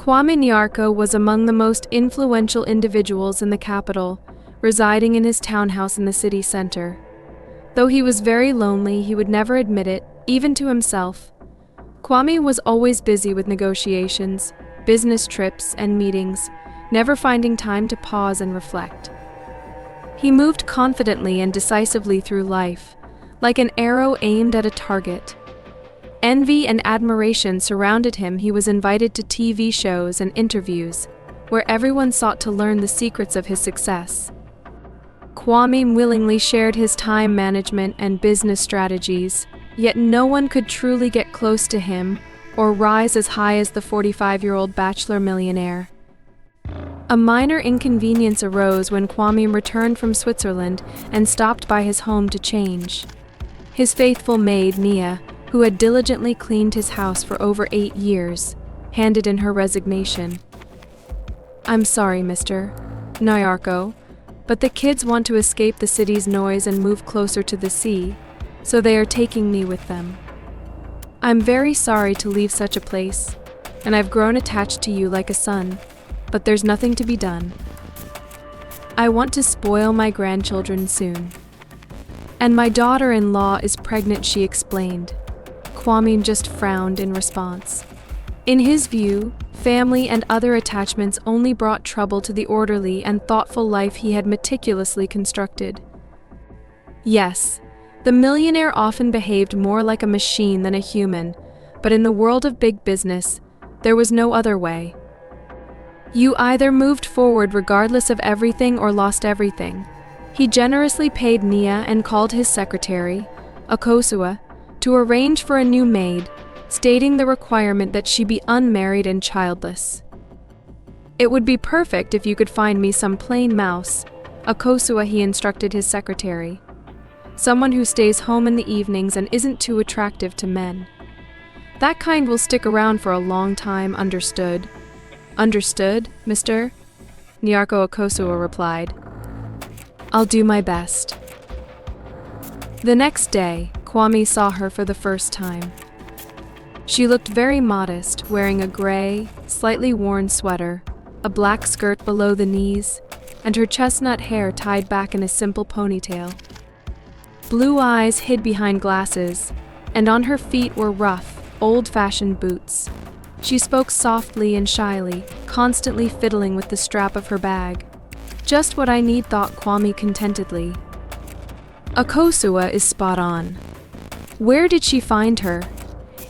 Kwame Nyarko was among the most influential individuals in the capital, residing in his townhouse in the city center. Though he was very lonely, he would never admit it, even to himself. Kwame was always busy with negotiations, business trips, and meetings, never finding time to pause and reflect. He moved confidently and decisively through life, like an arrow aimed at a target. Envy and admiration surrounded him. He was invited to TV shows and interviews, where everyone sought to learn the secrets of his success. Kwame willingly shared his time management and business strategies, yet no one could truly get close to him or rise as high as the 45-year-old bachelor millionaire. A minor inconvenience arose when Kwame returned from Switzerland and stopped by his home to change. His faithful maid, Nia, who had diligently cleaned his house for over 8 years, handed in her resignation. "I'm sorry, Mr. Nyarko, but the kids want to escape the city's noise and move closer to the sea, so they are taking me with them. I'm very sorry to leave such a place, and I've grown attached to you like a son, but there's nothing to be done. I want to spoil my grandchildren soon. And my daughter-in-law is pregnant," she explained. Kwame just frowned in response. In his view, family and other attachments only brought trouble to the orderly and thoughtful life he had meticulously constructed. Yes, the millionaire often behaved more like a machine than a human, but in the world of big business, there was no other way. You either moved forward regardless of everything or lost everything. He generously paid Nia and called his secretary, Akosua, to arrange for a new maid, stating the requirement that she be unmarried and childless. "It would be perfect if you could find me some plain mouse," Akosua, he instructed his secretary. "Someone who stays home in the evenings and isn't too attractive to men. That kind will stick around for a long time, understood?" "Understood, Mr. Nyarko," Akosua replied. "I'll do my best." The next day, Kwame saw her for the first time. She looked very modest, wearing a gray, slightly worn sweater, a black skirt below the knees, and her chestnut hair tied back in a simple ponytail. Blue eyes hid behind glasses, and on her feet were rough, old-fashioned boots. She spoke softly and shyly, constantly fiddling with the strap of her bag. "Just what I need," thought Kwame contentedly. Akosua is spot on. Where did she find her?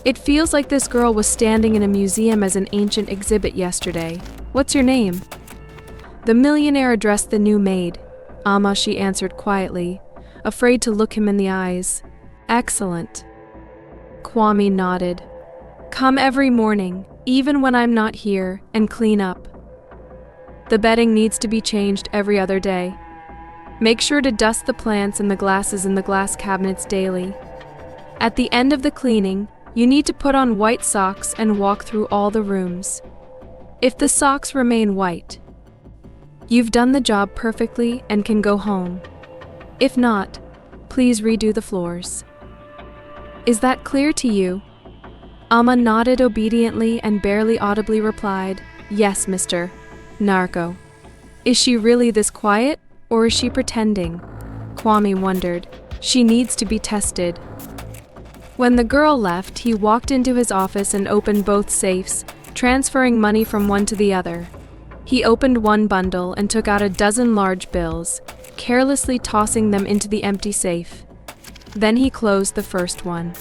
It feels like this girl was standing in a museum as an ancient exhibit yesterday. "What's your name?" The millionaire addressed the new maid. "Amma," she answered quietly, afraid to look him in the eyes. "Excellent." Kwame nodded. "Come every morning, even when I'm not here, and clean up. The bedding needs to be changed every other day. Make sure to dust the plants and the glasses in the glass cabinets daily. At the end of the cleaning, you need to put on white socks and walk through all the rooms. If the socks remain white, you've done the job perfectly and can go home. If not, please redo the floors. Is that clear to you?" Amma nodded obediently and barely audibly replied, "Yes, Mr. Nyarko." Is she really this quiet, or is she pretending? Kwame wondered. She needs to be tested. When the girl left, he walked into his office and opened both safes, transferring money from one to the other. He opened one bundle and took out a dozen large bills, carelessly tossing them into the empty safe. Then he closed the first one,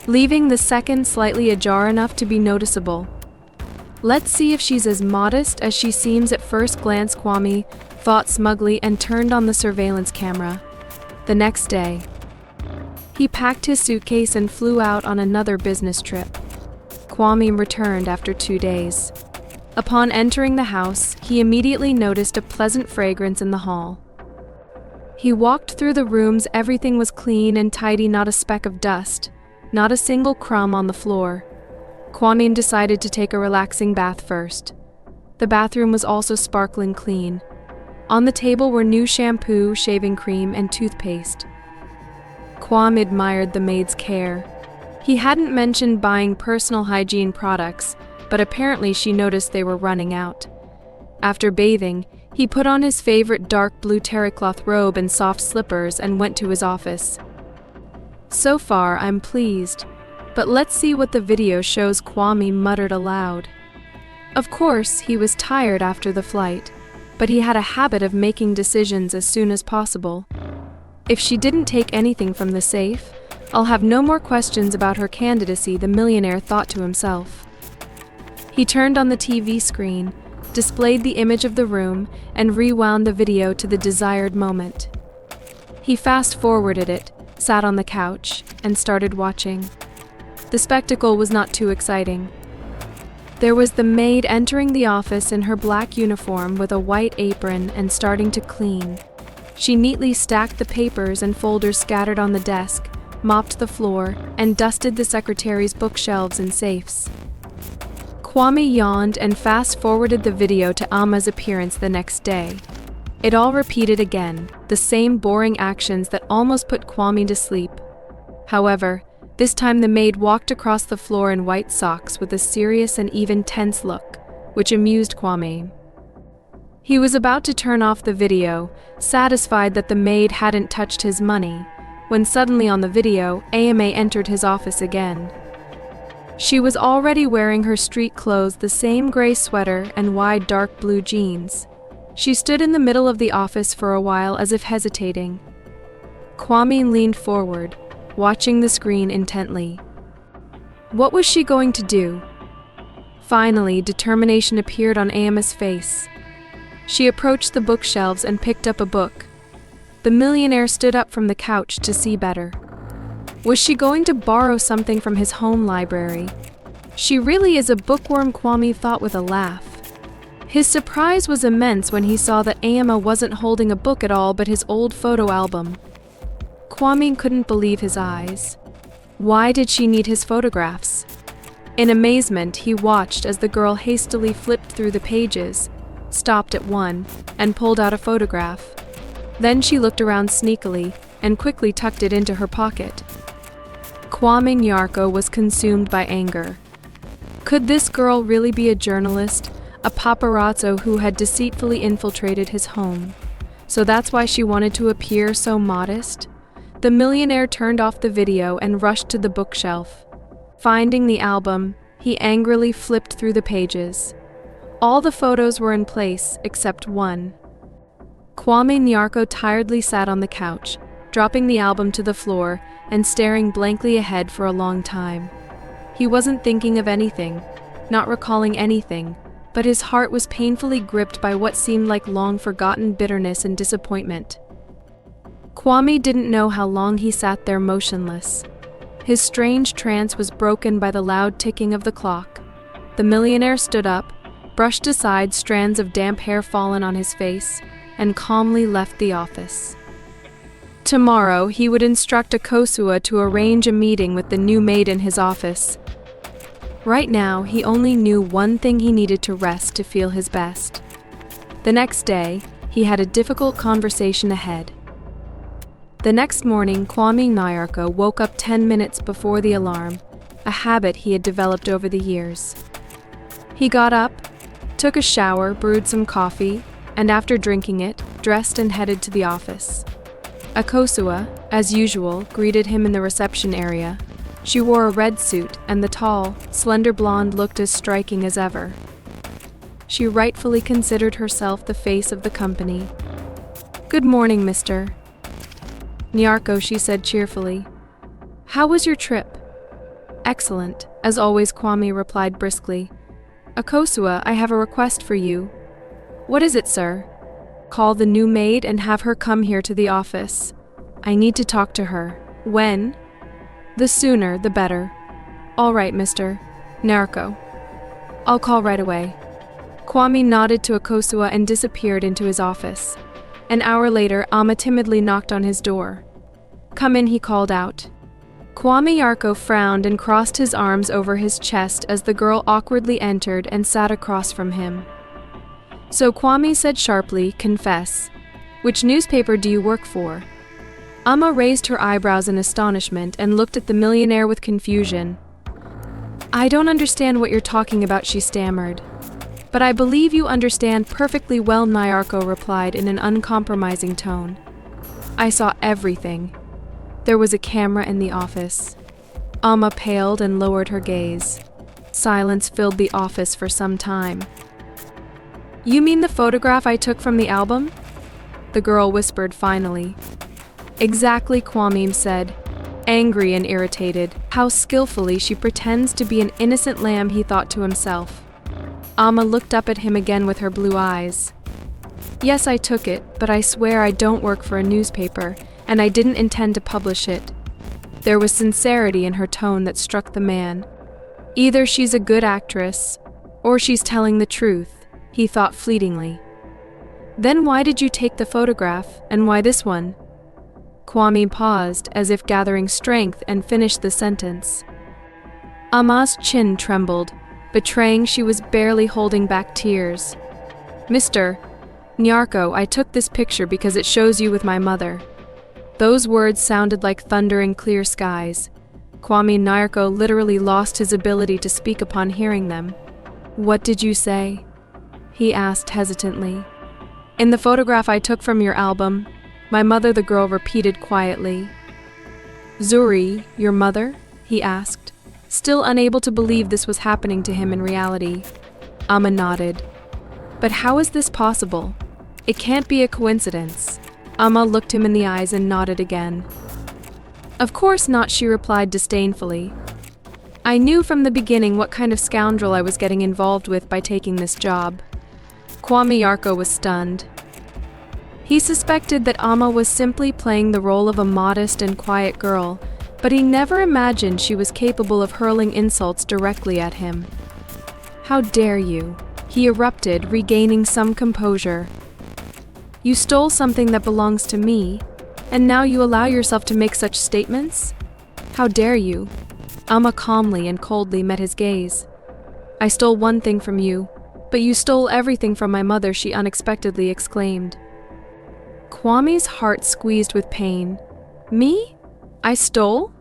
leaving the second slightly ajar enough to be noticeable. "Let's see if she's as modest as she seems at first glance," Kwame thought smugly and turned on the surveillance camera. The next day, he packed his suitcase and flew out on another business trip. Kwame returned after 2 days. Upon entering the house, he immediately noticed a pleasant fragrance in the hall. He walked through the rooms. Everything was clean and tidy, not a speck of dust, not a single crumb on the floor. Kwame decided to take a relaxing bath first. The bathroom was also sparkling clean. On the table were new shampoo, shaving cream, and toothpaste. Kwame admired the maid's care. He hadn't mentioned buying personal hygiene products, but apparently she noticed they were running out. After bathing, he put on his favorite dark blue terrycloth robe and soft slippers and went to his office. "So far, I'm pleased, but let's see what the video shows," Kwame muttered aloud. Of course, he was tired after the flight, but he had a habit of making decisions as soon as possible. If she didn't take anything from the safe, I'll have no more questions about her candidacy, the millionaire thought to himself. He turned on the TV screen, displayed the image of the room, and rewound the video to the desired moment. He fast-forwarded it, sat on the couch, and started watching. The spectacle was not too exciting. There was the maid entering the office in her black uniform with a white apron and starting to clean. She neatly stacked the papers and folders scattered on the desk, mopped the floor, and dusted the secretary's bookshelves and safes. Kwame yawned and fast-forwarded the video to Amma's appearance the next day. It all repeated again, the same boring actions that almost put Kwame to sleep. However, this time the maid walked across the floor in white socks with a serious and even tense look, which amused Kwame. He was about to turn off the video, satisfied that the maid hadn't touched his money, when suddenly on the video, Ama entered his office again. She was already wearing her street clothes, the same gray sweater and wide dark blue jeans. She stood in the middle of the office for a while as if hesitating. Kwame leaned forward, watching the screen intently. What was she going to do? Finally, determination appeared on Ama's face. She approached the bookshelves and picked up a book. The millionaire stood up from the couch to see better. Was she going to borrow something from his home library? She really is a bookworm, Kwame thought with a laugh. His surprise was immense when he saw that Ama wasn't holding a book at all but his old photo album. Kwame couldn't believe his eyes. Why did she need his photographs? In amazement, he watched as the girl hastily flipped through the pages, stopped at one, and pulled out a photograph. Then she looked around sneakily and quickly tucked it into her pocket. Kwame Nyarko was consumed by anger. Could this girl really be a journalist, a paparazzo who had deceitfully infiltrated his home? So that's why she wanted to appear so modest? The millionaire turned off the video and rushed to the bookshelf. Finding the album, he angrily flipped through the pages. All the photos were in place except one. Kwame Nyarko tiredly sat on the couch, dropping the album to the floor and staring blankly ahead for a long time. He wasn't thinking of anything, not recalling anything, but his heart was painfully gripped by what seemed like long-forgotten bitterness and disappointment. Kwame didn't know how long he sat there motionless. His strange trance was broken by the loud ticking of the clock. The millionaire stood up, brushed aside strands of damp hair fallen on his face, and calmly left the office. Tomorrow, he would instruct a Kosua to arrange a meeting with the new maid in his office. Right now, he only knew one thing: he needed to rest to feel his best. The next day, he had a difficult conversation ahead. The next morning, Kwame Nyarko woke up 10 minutes before the alarm, a habit he had developed over the years. He got up, took a shower, brewed some coffee, and after drinking it, dressed and headed to the office. A Kosua, as usual, greeted him in the reception area. She wore a red suit, and the tall, slender blonde looked as striking as ever. She rightfully considered herself the face of the company. "Good morning, Mr. Nyarko," she said cheerfully. "How was your trip?" "Excellent, as always," Kwame replied briskly. "A Kosua, I have a request for you." "What is it, sir?" "Call the new maid and have her come here to the office. I need to talk to her." "When?" "The sooner, the better." "All right, Mr. Nyarko. I'll call right away." Kwame nodded to a Kosua and disappeared into his office. An hour later, Amma timidly knocked on his door. "Come in," he called out. Kwame Nyarko frowned and crossed his arms over his chest as the girl awkwardly entered and sat across from him. So Kwame said sharply, "Confess. Which newspaper do you work for?" Amma raised her eyebrows in astonishment and looked at the millionaire with confusion. I don't understand what you're talking about, she stammered. But I believe you understand perfectly well, Nyarko replied in an uncompromising tone. I saw everything. There was a camera in the office. Alma paled and lowered her gaze. Silence filled the office for some time. You mean the photograph I took from the album? The girl whispered finally. Exactly, Kwame said, angry and irritated. How skillfully she pretends to be an innocent lamb, he thought to himself. Alma looked up at him again with her blue eyes. Yes, I took it, but I swear I don't work for a newspaper, and I didn't intend to publish it. There was sincerity in her tone that struck the man. Either she's a good actress, or she's telling the truth, he thought fleetingly. Then why did you take the photograph, and why this one? Kwame paused, as if gathering strength, and finished the sentence. Alma's chin trembled, betraying she was barely holding back tears. Mr. Nyarko, I took this picture because it shows you with my mother. Those words sounded like thunder in clear skies. Kwame Nyarko literally lost his ability to speak upon hearing them. What did you say? He asked hesitantly. In the photograph I took from your album, my mother, the girl repeated quietly. Zuri, your mother? He asked, still unable to believe this was happening to him in reality. Alma nodded. But how is this possible? It can't be a coincidence. Alma looked him in the eyes and nodded again. Of course not, she replied disdainfully. I knew from the beginning what kind of scoundrel I was getting involved with by taking this job. Kwame Nyarko was stunned. He suspected that Alma was simply playing the role of a modest and quiet girl, but he never imagined she was capable of hurling insults directly at him. How dare you? He erupted, regaining some composure. You stole something that belongs to me, and now you allow yourself to make such statements? How dare you? Alma calmly and coldly met his gaze. I stole one thing from you, but you stole everything from my mother, she unexpectedly exclaimed. Kwame's heart squeezed with pain. Me? I stole?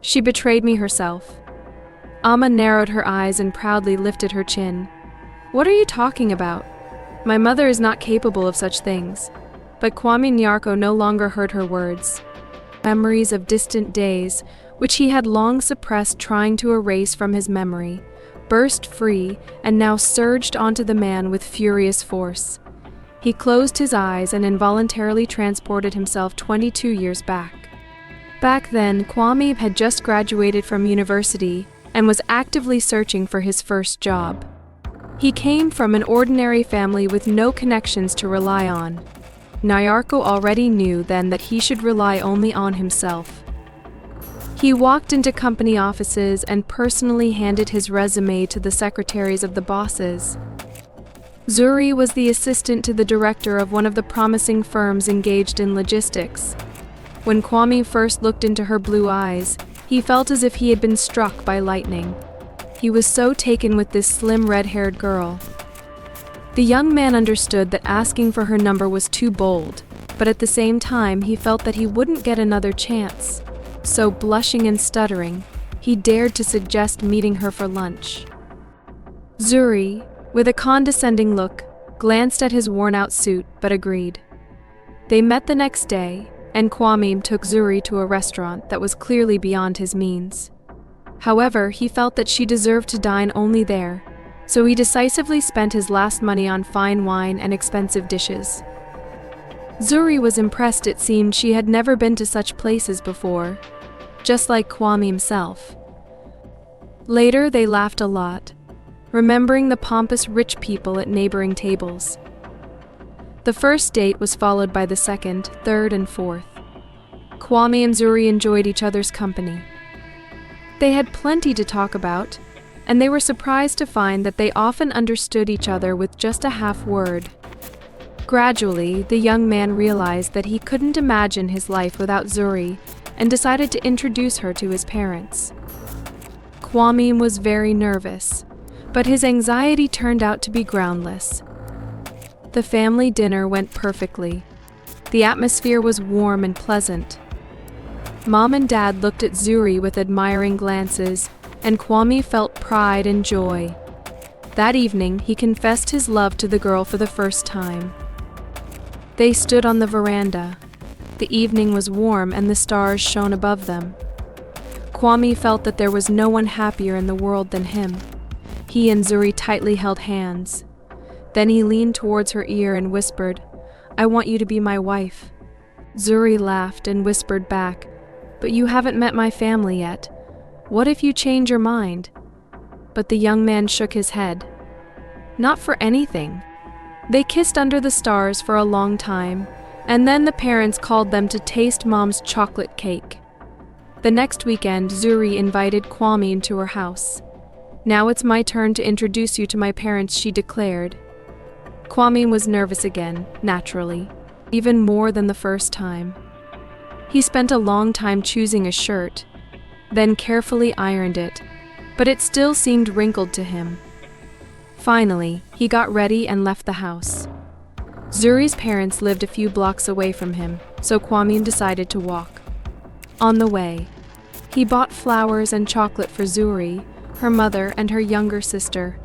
She betrayed me herself. Alma narrowed her eyes and proudly lifted her chin. What are you talking about? My mother is not capable of such things. But Kwame Nyarko no longer heard her words. Memories of distant days, which he had long suppressed, trying to erase from his memory, burst free and now surged onto the man with furious force. He closed his eyes and involuntarily transported himself 22 years back. Back then, Kwame had just graduated from university and was actively searching for his first job. He came from an ordinary family with no connections to rely on. Nyarko already knew then that he should rely only on himself. He walked into company offices and personally handed his resume to the secretaries of the bosses. Zuri was the assistant to the director of one of the promising firms engaged in logistics. When Kwame first looked into her blue eyes, he felt as if he had been struck by lightning. He was so taken with this slim red-haired girl. The young man understood that asking for her number was too bold, but at the same time he felt that he wouldn't get another chance. So, blushing and stuttering, he dared to suggest meeting her for lunch. Zuri, with a condescending look, glanced at his worn-out suit but agreed. They met the next day, and Kwame took Zuri to a restaurant that was clearly beyond his means. However, he felt that she deserved to dine only there, so he decisively spent his last money on fine wine and expensive dishes. Zuri was impressed. It seemed she had never been to such places before, just like Kwame himself. Later, they laughed a lot, remembering the pompous rich people at neighboring tables. The first date was followed by the second, third, and fourth. Kwame and Zuri enjoyed each other's company. They had plenty to talk about, and they were surprised to find that they often understood each other with just a half word. Gradually, the young man realized that he couldn't imagine his life without Zuri and decided to introduce her to his parents. Kwame was very nervous, but his anxiety turned out to be groundless. The family dinner went perfectly. The atmosphere was warm and pleasant. Mom and Dad looked at Zuri with admiring glances, and Kwame felt pride and joy. That evening, he confessed his love to the girl for the first time. They stood on the veranda. The evening was warm and the stars shone above them. Kwame felt that there was no one happier in the world than him. He and Zuri tightly held hands. Then he leaned towards her ear and whispered, "I want you to be my wife." Zuri laughed and whispered back, "But you haven't met my family yet. What if you change your mind?" But the young man shook his head. Not for anything. They kissed under the stars for a long time, and then the parents called them to taste Mom's chocolate cake. The next weekend, Zuri invited Kwame into her house. "Now it's my turn to introduce you to my parents," she declared. Kwame was nervous again, naturally, even more than the first time. He spent a long time choosing a shirt, then carefully ironed it, but it still seemed wrinkled to him. Finally, he got ready and left the house. Zuri's parents lived a few blocks away from him, so Kwame decided to walk. On the way, he bought flowers and chocolate for Zuri, her mother, and her younger sister.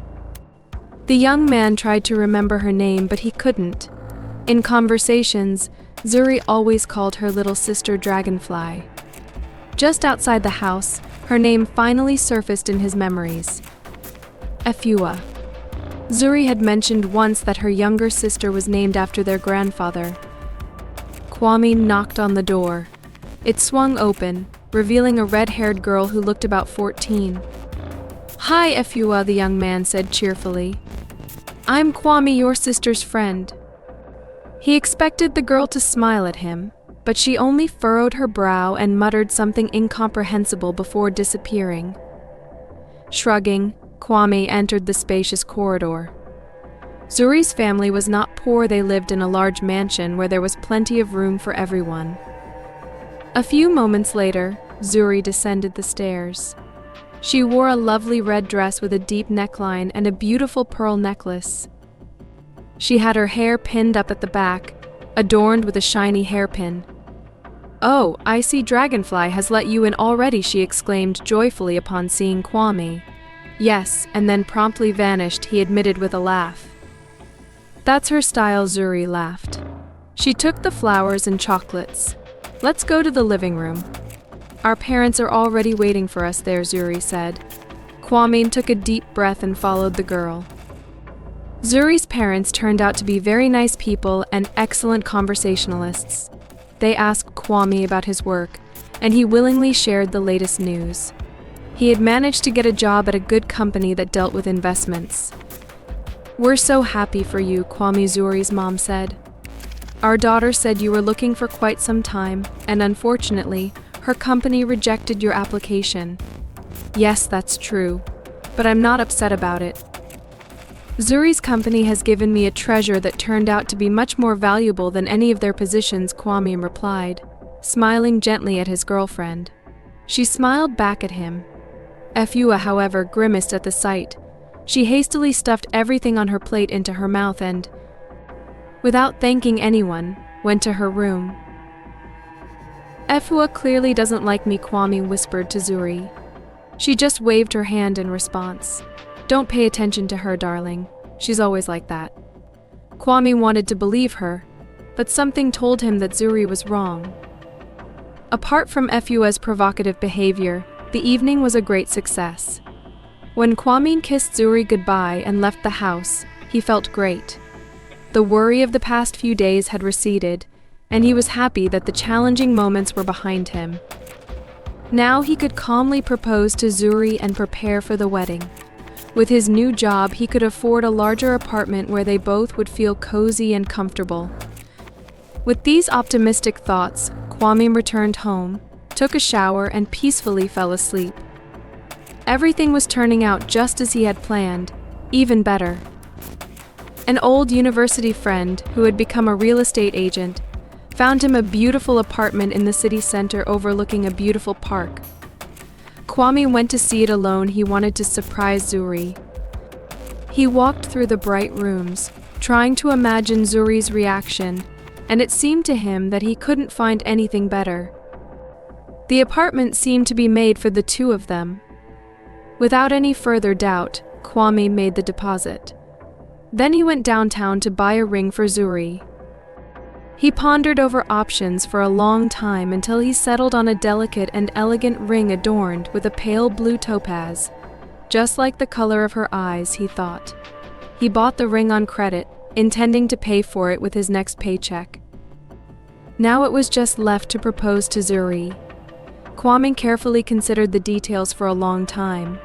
The young man tried to remember her name, but he couldn't. In conversations, Zuri always called her little sister Dragonfly. Just outside the house, her name finally surfaced in his memories. Efua. Zuri had mentioned once that her younger sister was named after their grandfather. Kwame knocked on the door. It swung open, revealing a red-haired girl who looked about 14. "Hi, Efua," the young man said cheerfully. "I'm Kwame, your sister's friend." He expected the girl to smile at him, but she only furrowed her brow and muttered something incomprehensible before disappearing. Shrugging, Kwame entered the spacious corridor. Zuri's family was not poor. They lived in a large mansion where there was plenty of room for everyone. A few moments later, Zuri descended the stairs. She wore a lovely red dress with a deep neckline and a beautiful pearl necklace. She had her hair pinned up at the back, adorned with a shiny hairpin. "Oh, I see Dragonfly has let you in already," she exclaimed joyfully upon seeing Kwame. "Yes," and then promptly vanished, he admitted with a laugh. "That's her style," Zuri laughed. She took the flowers and chocolates. "Let's go to the living room. Our parents are already waiting for us there," Zuri said. Kwame took a deep breath and followed the girl. Zuri's parents turned out to be very nice people and excellent conversationalists. They asked Kwame about his work, and he willingly shared the latest news. He had managed to get a job at a good company that dealt with investments. "We're so happy for you," Kwame, Zuri's mom said. "Our daughter said you were looking for quite some time, and unfortunately, her company rejected your application." "Yes, that's true, but I'm not upset about it. Zuri's company has given me a treasure that turned out to be much more valuable than any of their positions," Kwame replied, smiling gently at his girlfriend. She smiled back at him. Efua, however, grimaced at the sight. She hastily stuffed everything on her plate into her mouth and, without thanking anyone, went to her room. "Efua clearly doesn't like me," Kwame whispered to Zuri. She just waved her hand in response. "Don't pay attention to her, darling. She's always like that." Kwame wanted to believe her, but something told him that Zuri was wrong. Apart from Efua's provocative behavior, the evening was a great success. When Kwame kissed Zuri goodbye and left the house, he felt great. The worry of the past few days had receded, and he was happy that the challenging moments were behind him. Now he could calmly propose to Zuri and prepare for the wedding. With his new job, he could afford a larger apartment where they both would feel cozy and comfortable. With these optimistic thoughts, Kwame returned home, took a shower, and peacefully fell asleep. Everything was turning out just as he had planned, even better. An old university friend, who had become a real estate agent, found him a beautiful apartment in the city center overlooking a beautiful park. Kwame went to see it alone. He wanted to surprise Zuri. He walked through the bright rooms, trying to imagine Zuri's reaction, and it seemed to him that he couldn't find anything better. The apartment seemed to be made for the two of them. Without any further doubt, Kwame made the deposit. Then he went downtown to buy a ring for Zuri. He pondered over options for a long time until he settled on a delicate and elegant ring adorned with a pale blue topaz. Just like the color of her eyes, he thought. He bought the ring on credit, intending to pay for it with his next paycheck. Now it was just left to propose to Zuri. Kwame carefully considered the details for a long time.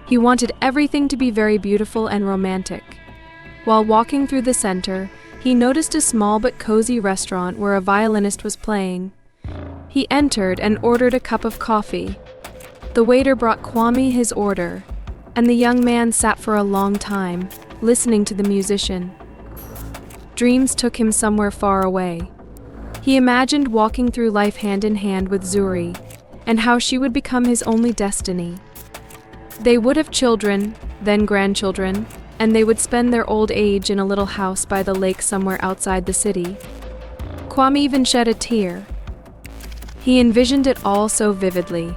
He wanted everything to be very beautiful and romantic. While walking through the center, he noticed a small but cozy restaurant where a violinist was playing. He entered and ordered a cup of coffee. The waiter brought Kwame his order, and the young man sat for a long time, listening to the musician. Dreams took him somewhere far away. He imagined walking through life hand in hand with Zuri, and how she would become his only destiny. They would have children, then grandchildren, and they would spend their old age in a little house by the lake somewhere outside the city. Kwame even shed a tear. He envisioned it all so vividly.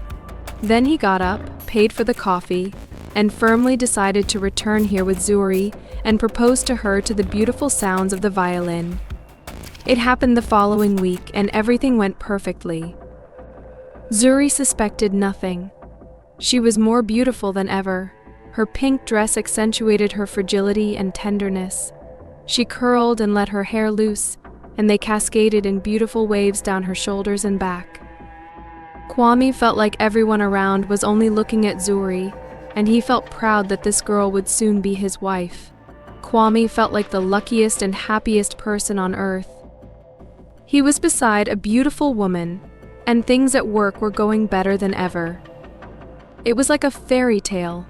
Then he got up, paid for the coffee, and firmly decided to return here with Zuri and propose to her to the beautiful sounds of the violin. It happened the following week, and everything went perfectly. Zuri suspected nothing. She was more beautiful than ever. Her pink dress accentuated her fragility and tenderness. She curled and let her hair loose, and they cascaded in beautiful waves down her shoulders and back. Kwame felt like everyone around was only looking at Zuri, and he felt proud that this girl would soon be his wife. Kwame felt like the luckiest and happiest person on earth. He was beside a beautiful woman, and things at work were going better than ever. It was like a fairy tale.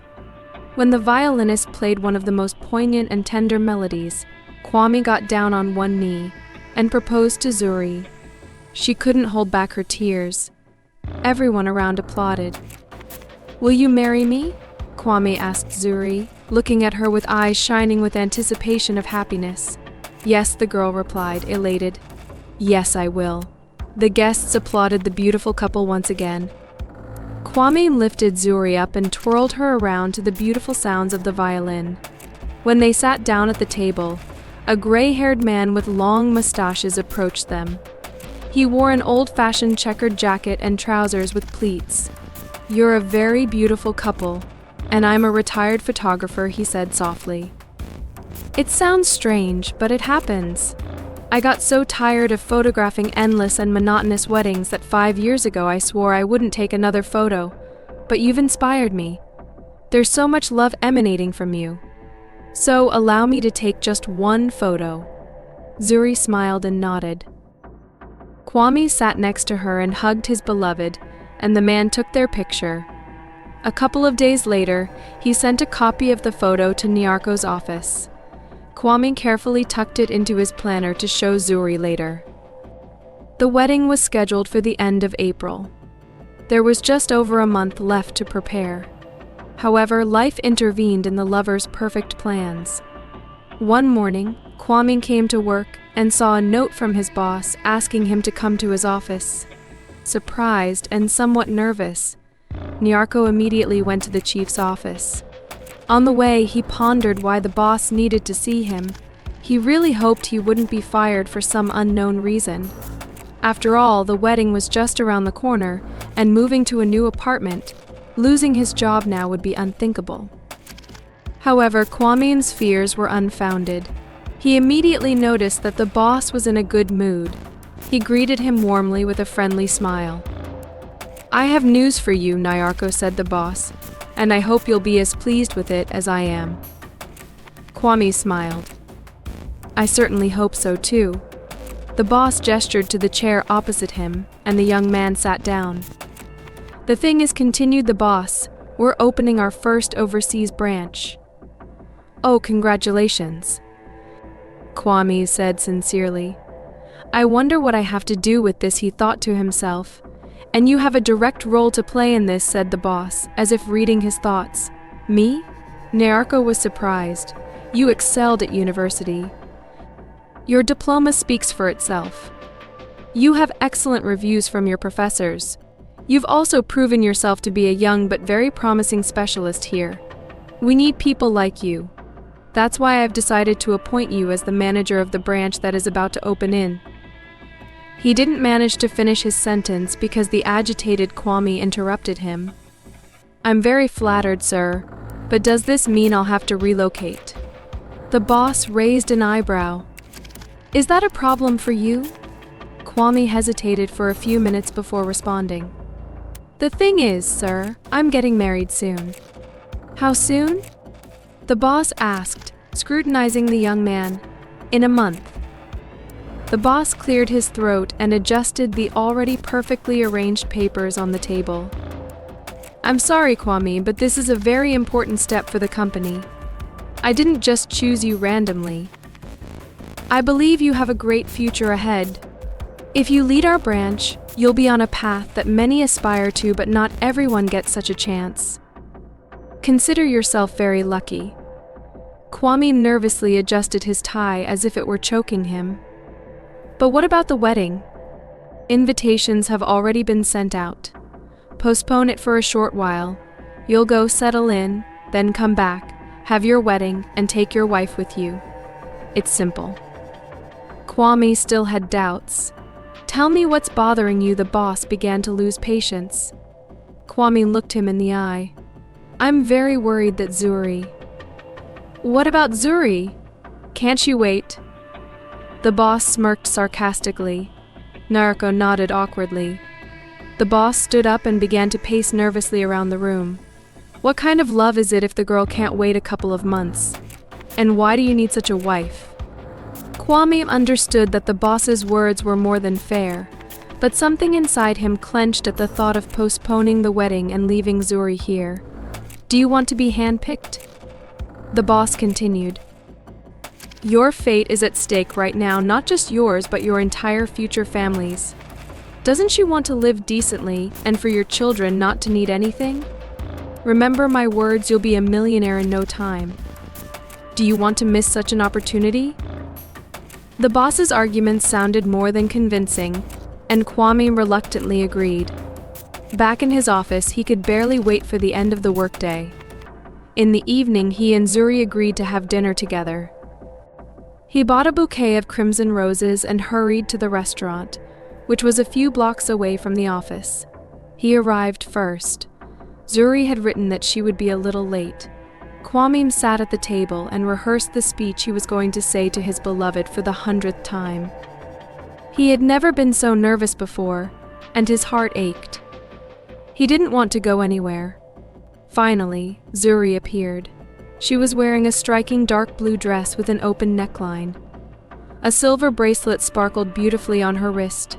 When the violinist played one of the most poignant and tender melodies, Kwame got down on one knee and proposed to Zuri. She couldn't hold back her tears. Everyone around applauded. "Will you marry me?" Kwame asked Zuri, looking at her with eyes shining with anticipation of happiness. "Yes," the girl replied, elated. "Yes, I will." The guests applauded the beautiful couple once again. Kwame lifted Zuri up and twirled her around to the beautiful sounds of the violin. When they sat down at the table, a gray-haired man with long mustaches approached them. He wore an old-fashioned checkered jacket and trousers with pleats. "You're a very beautiful couple, and I'm a retired photographer," he said softly. "It sounds strange, but it happens. I got so tired of photographing endless and monotonous weddings that 5 years ago I swore I wouldn't take another photo, but you've inspired me. There's so much love emanating from you. So allow me to take just one photo." Zuri smiled and nodded. Kwame sat next to her and hugged his beloved, and the man took their picture. A couple of days later, he sent a copy of the photo to Nyarko's office. Kwame carefully tucked it into his planner to show Zuri later. The wedding was scheduled for the end of April. There was just over a month left to prepare. However, life intervened in the lovers' perfect plans. One morning, Kwame came to work and saw a note from his boss asking him to come to his office. Surprised and somewhat nervous, Nyarko immediately went to the chief's office. On the way, he pondered why the boss needed to see him. He really hoped he wouldn't be fired for some unknown reason. After all, the wedding was just around the corner, and moving to a new apartment, losing his job now would be unthinkable. However, Kwame's fears were unfounded. He immediately noticed that the boss was in a good mood. He greeted him warmly with a friendly smile. "I have news for you," Nyarko said, the boss, "and I hope you'll be as pleased with it as I am." Kwame smiled. "I certainly hope so too." The boss gestured to the chair opposite him, and the young man sat down. "The thing is," continued the boss, "we're opening our first overseas branch." "Oh, congratulations," Kwame said sincerely. "I wonder what I have to do with this," he thought to himself. "And you have a direct role to play in this," said the boss, as if reading his thoughts. "Me?" Nyarko was surprised. "You excelled at university. Your diploma speaks for itself. You have excellent reviews from your professors. You've also proven yourself to be a young but very promising specialist here. We need people like you. That's why I've decided to appoint you as the manager of the branch that is about to open in." He didn't manage to finish his sentence because the agitated Kwame interrupted him. "I'm very flattered, sir, but does this mean I'll have to relocate?" The boss raised an eyebrow. "Is that a problem for you?" Kwame hesitated for a few minutes before responding. "The thing is, sir, I'm getting married soon." "How soon?" the boss asked, scrutinizing the young man. "In a month." The boss cleared his throat and adjusted the already perfectly arranged papers on the table. "I'm sorry, Kwame, but this is a very important step for the company. I didn't just choose you randomly. I believe you have a great future ahead. If you lead our branch, you'll be on a path that many aspire to, but not everyone gets such a chance. Consider yourself very lucky." Kwame nervously adjusted his tie as if it were choking him. "But what about the wedding? Invitations have already been sent out. Postpone it for a short while. You'll go settle in, then come back, have your wedding, and take your wife with you. It's simple." Kwame still had doubts. "Tell me what's bothering you," the boss began to lose patience. Kwame looked him in the eye. "I'm very worried that Zuri." "What about Zuri? Can't she wait?" The boss smirked sarcastically. Naruko nodded awkwardly. The boss stood up and began to pace nervously around the room. "What kind of love is it if the girl can't wait a couple of months? And why do you need such a wife?" Kwame understood that the boss's words were more than fair, but something inside him clenched at the thought of postponing the wedding and leaving Zuri here. "Do you want to be handpicked?" The boss continued. "Your fate is at stake right now, not just yours, but your entire future family's. Doesn't she want to live decently and for your children not to need anything? Remember my words, you'll be a millionaire in no time. Do you want to miss such an opportunity?" The boss's arguments sounded more than convincing, and Kwame reluctantly agreed. Back in his office, he could barely wait for the end of the workday. In the evening, he and Zuri agreed to have dinner together. He bought a bouquet of crimson roses and hurried to the restaurant, which was a few blocks away from the office. He arrived first. Zuri had written that she would be a little late. Kwame sat at the table and rehearsed the speech he was going to say to his beloved for the 100th time. He had never been so nervous before, and his heart ached. He didn't want to go anywhere. Finally, Zuri appeared. She was wearing a striking dark blue dress with an open neckline. A silver bracelet sparkled beautifully on her wrist.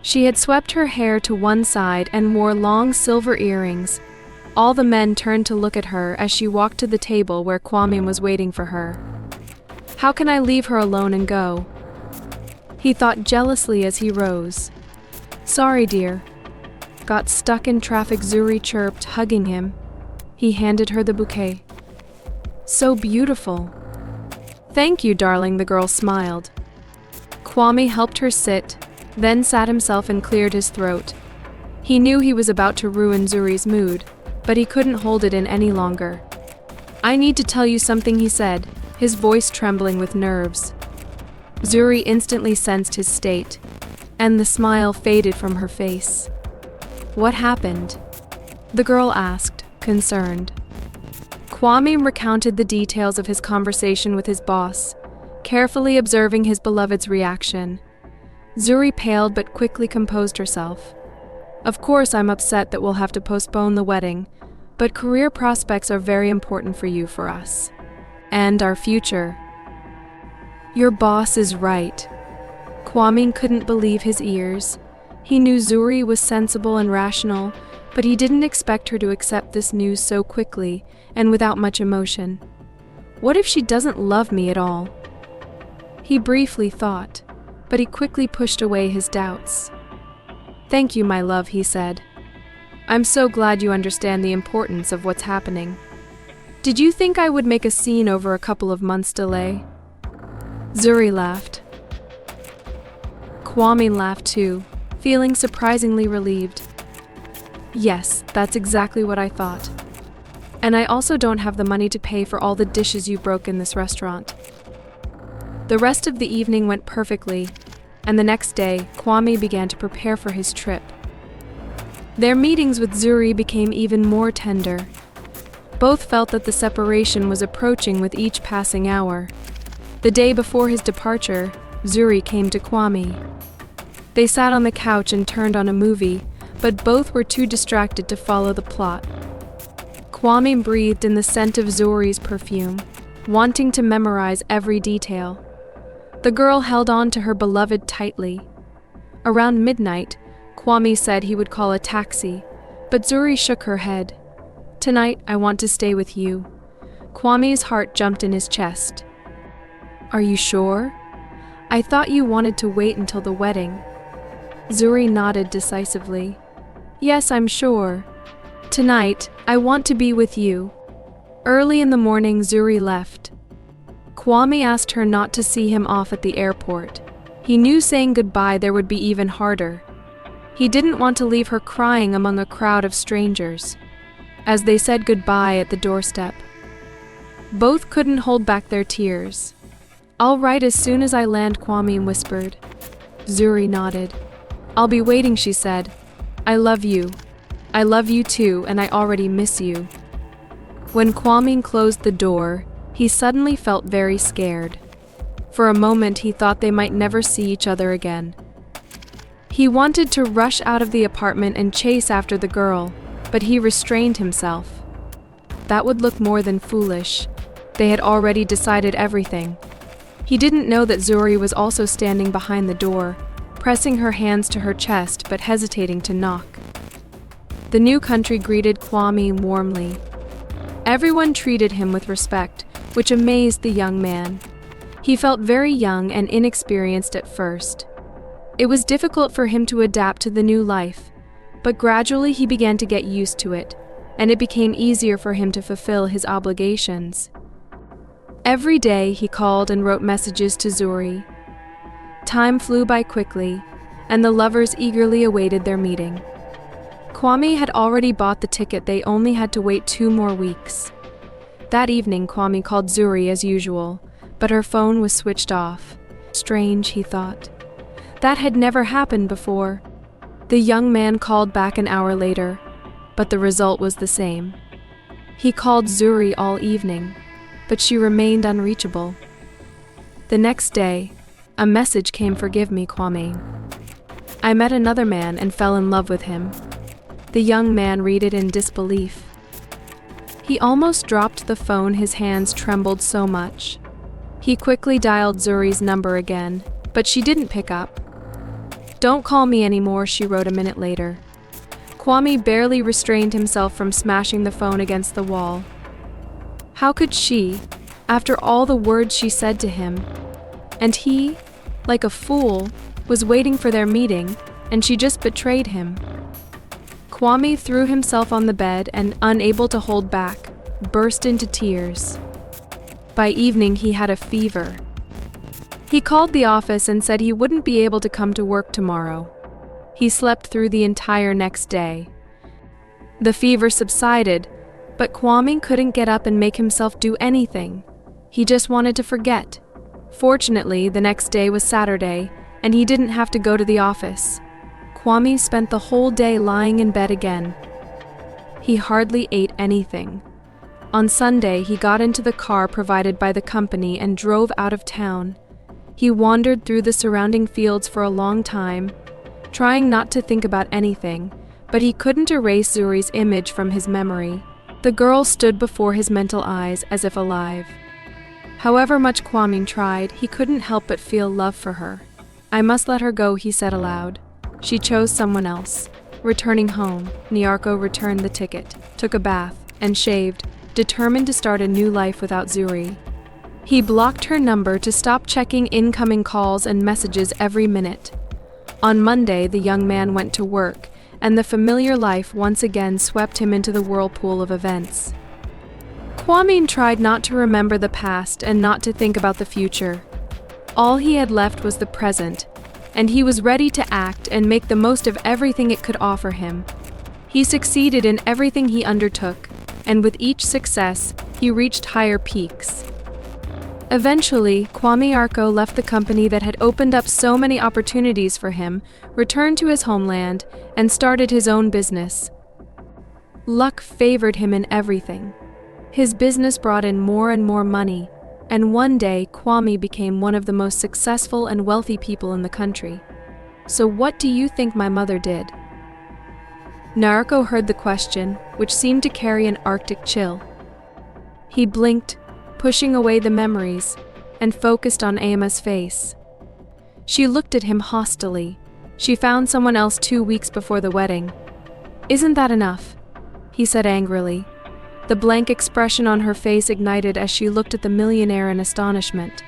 She had swept her hair to one side and wore long silver earrings. All the men turned to look at her as she walked to the table where Kwame was waiting for her. "How can I leave her alone and go?" he thought jealously as he rose. "Sorry, dear. Got stuck in traffic," Zuri chirped, hugging him. He handed her the bouquet. "So beautiful." "Thank you, darling," the girl smiled. Kwame helped her sit, then sat himself and cleared his throat. He knew he was about to ruin Zuri's mood, but he couldn't hold it in any longer. "I need to tell you something," he said, his voice trembling with nerves. Zuri instantly sensed his state, and the smile faded from her face. "What happened?" the girl asked, concerned. Kwame recounted the details of his conversation with his boss, carefully observing his beloved's reaction. Zuri paled but quickly composed herself. "Of course, I'm upset that we'll have to postpone the wedding, but career prospects are very important for us. And our future." "Your boss is right." Kwame couldn't believe his ears. He knew Zuri was sensible and rational, but he didn't expect her to accept this news so quickly and without much emotion. What if she doesn't love me at all? He briefly thought, but he quickly pushed away his doubts. "Thank you, my love," he said. "I'm so glad you understand the importance of what's happening. Did you think I would make a scene over a couple of months' delay?" Zuri laughed. Kwame laughed too, feeling surprisingly relieved. Yes, that's exactly what I thought. And I also don't have the money to pay for all the dishes you broke in this restaurant. The rest of the evening went perfectly, and the next day, Kwame began to prepare for his trip. Their meetings with Zuri became even more tender. Both felt that the separation was approaching with each passing hour. The day before his departure, Zuri came to Kwame. They sat on the couch and turned on a movie, but both were too distracted to follow the plot. Kwame breathed in the scent of Zuri's perfume, wanting to memorize every detail. The girl held on to her beloved tightly. Around midnight, Kwame said he would call a taxi, but Zuri shook her head. "Tonight, I want to stay with you." Kwame's heart jumped in his chest. "Are you sure? I thought you wanted to wait until the wedding." Zuri nodded decisively. "Yes, I'm sure. Tonight, I want to be with you." Early in the morning, Zuri left. Kwame asked her not to see him off at the airport. He knew saying goodbye there would be even harder. He didn't want to leave her crying among a crowd of strangers. As they said goodbye at the doorstep, both couldn't hold back their tears. "I'll write as soon as I land," Kwame whispered. Zuri nodded. "I'll be waiting," she said. "I love you. I love you too, and I already miss you." When Kwame closed the door, he suddenly felt very scared. For a moment, he thought they might never see each other again. He wanted to rush out of the apartment and chase after the girl, but he restrained himself. That would look more than foolish. They had already decided everything. He didn't know that Zuri was also standing behind the door, pressing her hands to her chest but hesitating to knock. The new country greeted Kwame warmly. Everyone treated him with respect, which amazed the young man. He felt very young and inexperienced at first. It was difficult for him to adapt to the new life, but gradually he began to get used to it, and it became easier for him to fulfill his obligations. Every day he called and wrote messages to Zuri. Time flew by quickly, and the lovers eagerly awaited their meeting. Kwame had already bought the ticket, they only had to wait 2 more weeks. That evening, Kwame called Zuri as usual, but her phone was switched off. Strange, he thought. That had never happened before. The young man called back an hour later, but the result was the same. He called Zuri all evening, but she remained unreachable. The next day, a message came, "Forgive me, Kwame. I met another man and fell in love with him." The young man read it in disbelief. He almost dropped the phone, his hands trembled so much. He quickly dialed Zuri's number again, but she didn't pick up. "Don't call me anymore," she wrote a minute later. Kwame barely restrained himself from smashing the phone against the wall. How could she, after all the words she said to him? And he, like a fool, was waiting for their meeting, and she just betrayed him. Kwame threw himself on the bed and, unable to hold back, burst into tears. By evening, he had a fever. He called the office and said he wouldn't be able to come to work tomorrow. He slept through the entire next day. The fever subsided, but Kwame couldn't get up and make himself do anything. He just wanted to forget. Fortunately, the next day was Saturday, and he didn't have to go to the office. Kwame spent the whole day lying in bed again. He hardly ate anything. On Sunday, he got into the car provided by the company and drove out of town. He wandered through the surrounding fields for a long time, trying not to think about anything, but he couldn't erase Zuri's image from his memory. The girl stood before his mental eyes as if alive. However much Kwame tried, he couldn't help but feel love for her. "I must let her go," he said aloud. She chose someone else. Returning home, Nyarko returned the ticket, took a bath, and shaved, determined to start a new life without Zuri. He blocked her number to stop checking incoming calls and messages every minute. On Monday, the young man went to work, and the familiar life once again swept him into the whirlpool of events. Kwame tried not to remember the past and not to think about the future. All he had left was the present, and he was ready to act and make the most of everything it could offer him. He succeeded in everything he undertook, and with each success, he reached higher peaks. Eventually, Kwame Arko left the company that had opened up so many opportunities for him, returned to his homeland, and started his own business. Luck favored him in everything. His business brought in more and more money, and one day Kwame became one of the most successful and wealthy people in the country. So what do you think my mother did? Narko heard the question, which seemed to carry an Arctic chill. He blinked, pushing away the memories, and focused on Emma's face. She looked at him hostilely. She found someone else 2 weeks before the wedding. "Isn't that enough?" he said angrily. The blank expression on her face ignited as she looked at the millionaire in astonishment.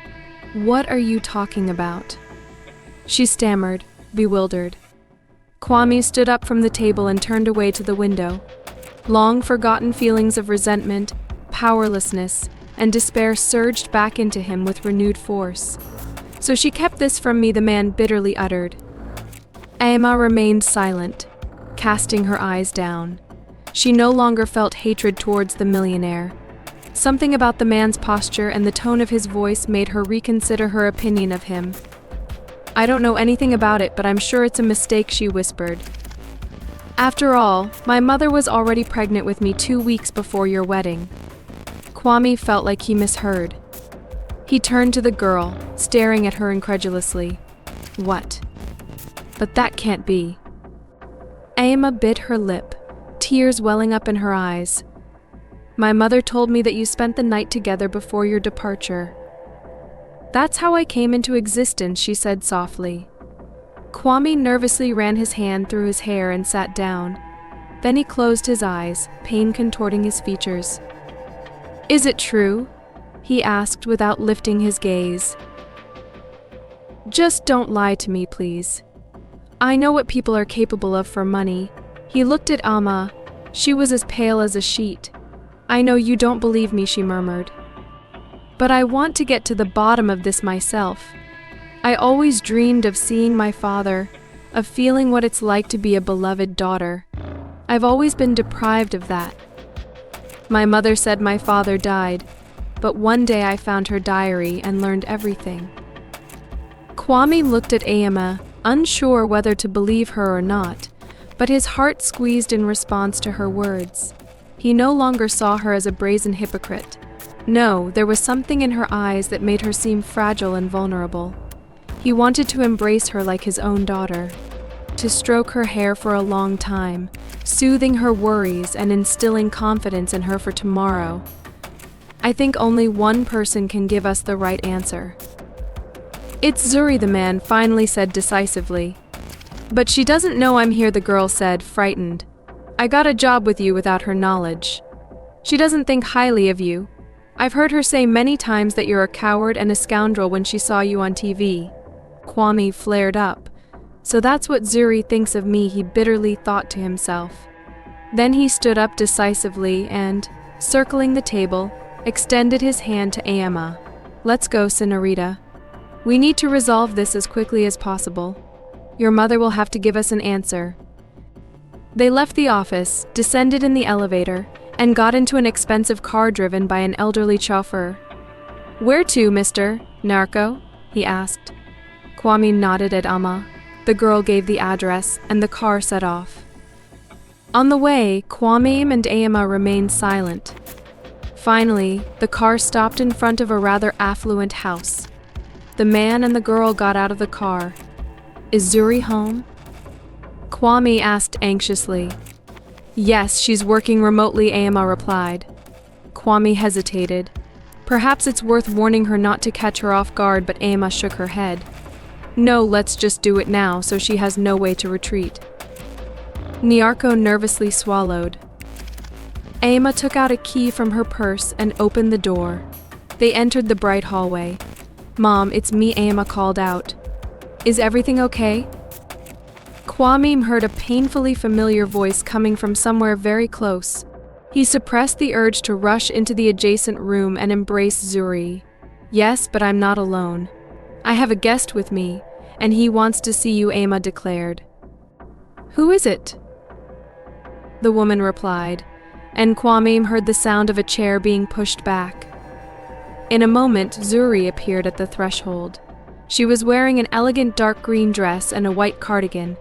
"What are you talking about?" she stammered, bewildered. Kwame stood up from the table and turned away to the window. Long-forgotten feelings of resentment, powerlessness, and despair surged back into him with renewed force. "So she kept this from me," the man bitterly uttered. Emma remained silent, casting her eyes down. She no longer felt hatred towards the millionaire. Something about the man's posture and the tone of his voice made her reconsider her opinion of him. "I don't know anything about it, but I'm sure it's a mistake," she whispered. "After all, my mother was already pregnant with me 2 weeks before your wedding." Kwame felt like he misheard. He turned to the girl, staring at her incredulously. "What? But that can't be." Emma bit her lip, tears welling up in her eyes. "My mother told me that you spent the night together before your departure." "That's how I came into existence," she said softly. Kwame nervously ran his hand through his hair and sat down. Then he closed his eyes, pain contorting his features. "Is it true?" he asked without lifting his gaze. "Just don't lie to me, please. I know what people are capable of for money." He looked at Amma. She was as pale as a sheet. "I know you don't believe me," she murmured. "But I want to get to the bottom of this myself. I always dreamed of seeing my father, of feeling what it's like to be a beloved daughter. I've always been deprived of that. My mother said my father died, but one day I found her diary and learned everything." Kwame looked at Emma, unsure whether to believe her or not, but his heart squeezed in response to her words. He no longer saw her as a brazen hypocrite. No, there was something in her eyes that made her seem fragile and vulnerable. He wanted to embrace her like his own daughter, to stroke her hair for a long time, soothing her worries and instilling confidence in her for tomorrow. "I think only one person can give us the right answer." "It's Zuri," the man finally said decisively. "But she doesn't know I'm here," the girl said, frightened. "I got a job with you without her knowledge. She doesn't think highly of you. I've heard her say many times that you're a coward and a scoundrel when she saw you on TV." Kwame flared up. "So that's what Zuri thinks of me," he bitterly thought to himself. Then he stood up decisively and, circling the table, extended his hand to Emma. "Let's go, Senorita. We need to resolve this as quickly as possible. Your mother will have to give us an answer." They left the office, descended in the elevator, and got into an expensive car driven by an elderly chauffeur. "Where to, Mr. Narco?" he asked. Kwame nodded at Amma. The girl gave the address, and the car set off. On the way, Kwame and Emma remained silent. Finally, the car stopped in front of a rather affluent house. The man and the girl got out of the car. "Is Zuri home?" Kwame asked anxiously. "Yes, she's working remotely," Emma replied. Kwame hesitated. Perhaps it's worth warning her not to catch her off guard, but Emma shook her head. "No, let's just do it now so she has no way to retreat." Nyarko nervously swallowed. Emma took out a key from her purse and opened the door. They entered the bright hallway. "Mom, it's me," Emma called out. "Is everything okay?" Kwame heard a painfully familiar voice coming from somewhere very close. He suppressed the urge to rush into the adjacent room and embrace Zuri. "Yes, but I'm not alone. I have a guest with me, and he wants to see you," Emma declared. "Who is it?" the woman replied, and Kwame heard the sound of a chair being pushed back. In a moment, Zuri appeared at the threshold. She was wearing an elegant dark green dress and a white cardigan.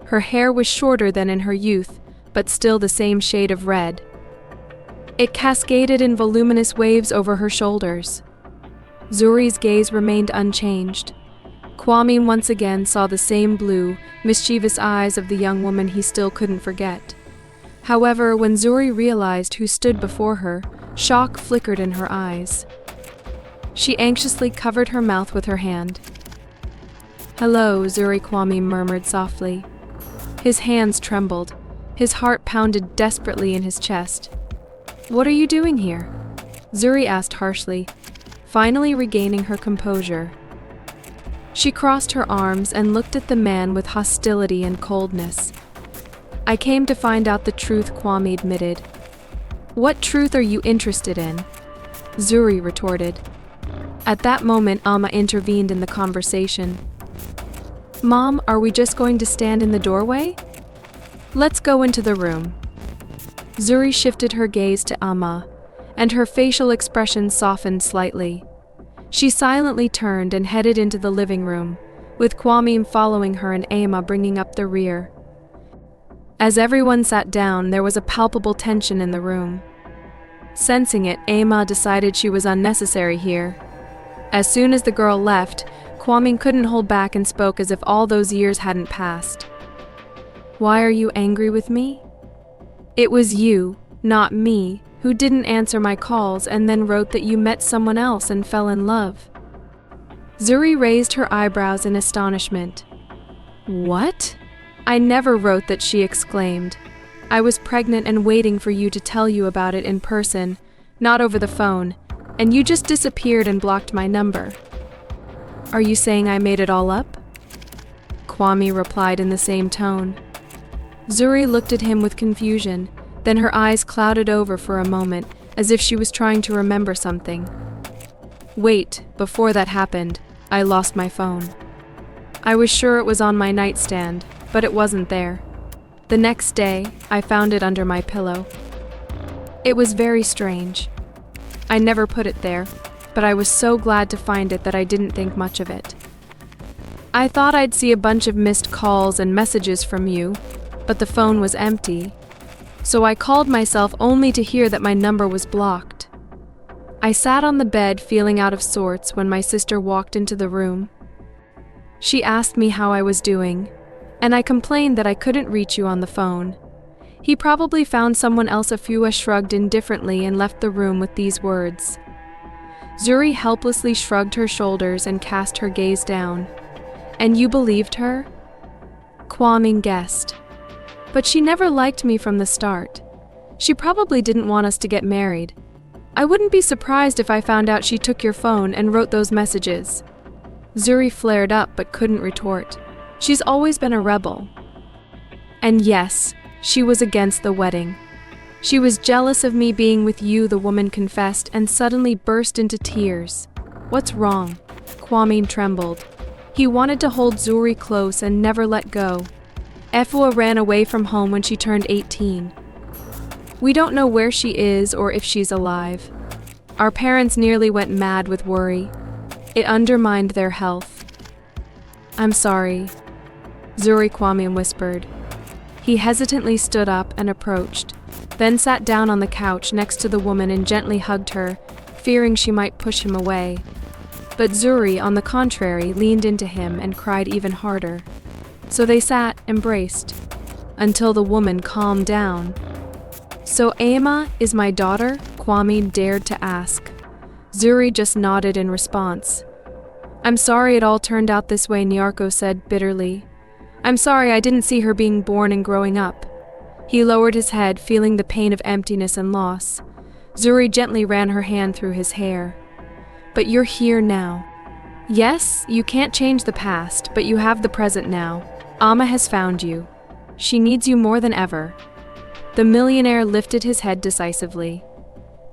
Her hair was shorter than in her youth, but still the same shade of red. It cascaded in voluminous waves over her shoulders. Zuri's gaze remained unchanged. Kwame once again saw the same blue, mischievous eyes of the young woman he still couldn't forget. However, when Zuri realized who stood before her, shock flickered in her eyes. She anxiously covered her mouth with her hand. "Hello," Zuri, Kwame murmured softly. His hands trembled. His heart pounded desperately in his chest. "What are you doing here?" Zuri asked harshly, finally regaining her composure. She crossed her arms and looked at the man with hostility and coldness. "I came to find out the truth," Kwame admitted. "What truth are you interested in?" Zuri retorted. At that moment, Amma intervened in the conversation. "Mom, are we just going to stand in the doorway? Let's go into the room." Zuri shifted her gaze to Amma, and her facial expression softened slightly. She silently turned and headed into the living room, with Kwame following her and Amma bringing up the rear. As everyone sat down, there was a palpable tension in the room. Sensing it, Amma decided she was unnecessary here. As soon as the girl left, Kwame couldn't hold back and spoke as if all those years hadn't passed. "Why are you angry with me? It was you, not me, who didn't answer my calls and then wrote that you met someone else and fell in love." Zuri raised her eyebrows in astonishment. "What? I never wrote that," she exclaimed. "I was pregnant and waiting for you to tell you about it in person, not over the phone, and you just disappeared and blocked my number." "Are you saying I made it all up?" Kwame replied in the same tone. Zuri looked at him with confusion, then her eyes clouded over for a moment, as if she was trying to remember something. "Wait, before that happened, I lost my phone. I was sure it was on my nightstand, but it wasn't there. The next day, I found it under my pillow. It was very strange. I never put it there, but I was so glad to find it that I didn't think much of it. I thought I'd see a bunch of missed calls and messages from you, but the phone was empty. So I called myself only to hear that my number was blocked. I sat on the bed feeling out of sorts when my sister walked into the room. She asked me how I was doing, and I complained that I couldn't reach you on the phone. He probably found someone else." Afua shrugged indifferently and left the room with these words. Zuri helplessly shrugged her shoulders and cast her gaze down. "And you believed her?" Kwame guessed. "But she never liked me from the start. She probably didn't want us to get married. I wouldn't be surprised if I found out she took your phone and wrote those messages." Zuri flared up but couldn't retort. She's always been a rebel. "And yes, she was against the wedding. She was jealous of me being with you," the woman confessed and suddenly burst into tears. "What's wrong?" Kwame trembled. He wanted to hold Zuri close and never let go. Efua ran away from home when she turned 18. "We don't know where she is or if she's alive. Our parents nearly went mad with worry. It undermined their health." "I'm sorry," Zuri, Kwame whispered. He hesitantly stood up and approached, then sat down on the couch next to the woman and gently hugged her, fearing she might push him away. But Zuri, on the contrary, leaned into him and cried even harder. So they sat, embraced, until the woman calmed down. "So Amma is my daughter?" Kwame dared to ask. Zuri just nodded in response. "I'm sorry it all turned out this way," Nyarko said bitterly. "I'm sorry I didn't see her being born and growing up." He lowered his head, feeling the pain of emptiness and loss. Zuri gently ran her hand through his hair. "But you're here now. Yes, you can't change the past, but you have the present now. Amma has found you. She needs you more than ever." The millionaire lifted his head decisively.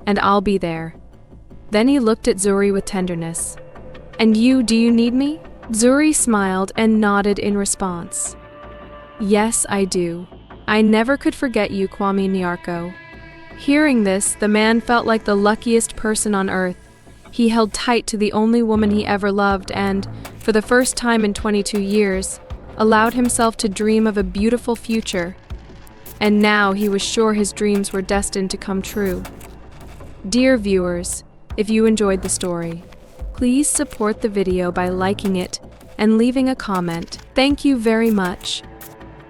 "And I'll be there." Then he looked at Zuri with tenderness. "And you, do you need me?" Zuri smiled and nodded in response. "Yes, I do." I never could forget you, Kwame Nyarko." Hearing this, the man felt like the luckiest person on earth. He held tight to the only woman he ever loved and, for the first time in 22 years, allowed himself to dream of a beautiful future. And now he was sure his dreams were destined to come true. Dear viewers, if you enjoyed the story, please support the video by liking it and leaving a comment. Thank you very much.